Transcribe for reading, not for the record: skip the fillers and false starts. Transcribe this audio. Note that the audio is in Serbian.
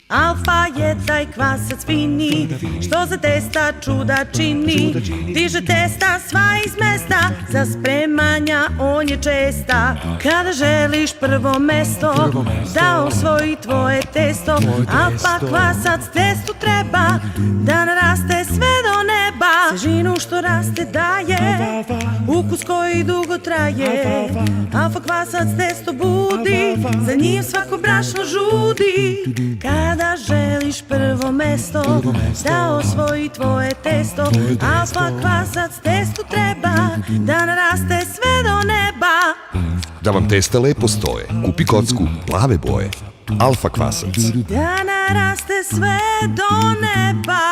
Alfa je taj kvasac fini, što za testa čuda čini. Diže testa sva iz mesta, za spremanja on je česta. Kada želiš prvo mesto, da osvoji tvoje testo. Alfa kvasac testu treba, da naraste sve do neba. Svežinu što raste daje, ukus koji dugo traje. Alfa kvasac testo budi, za njim svako brašno žudi. Kada želiš prvo mesto, da osvoji tvoje testo. Alfa kvasac testu treba, da naraste sve do neba. Da vam testa lepo stoje, kupi kocku plave boje. Alfa kvasac. Da naraste sve do neba.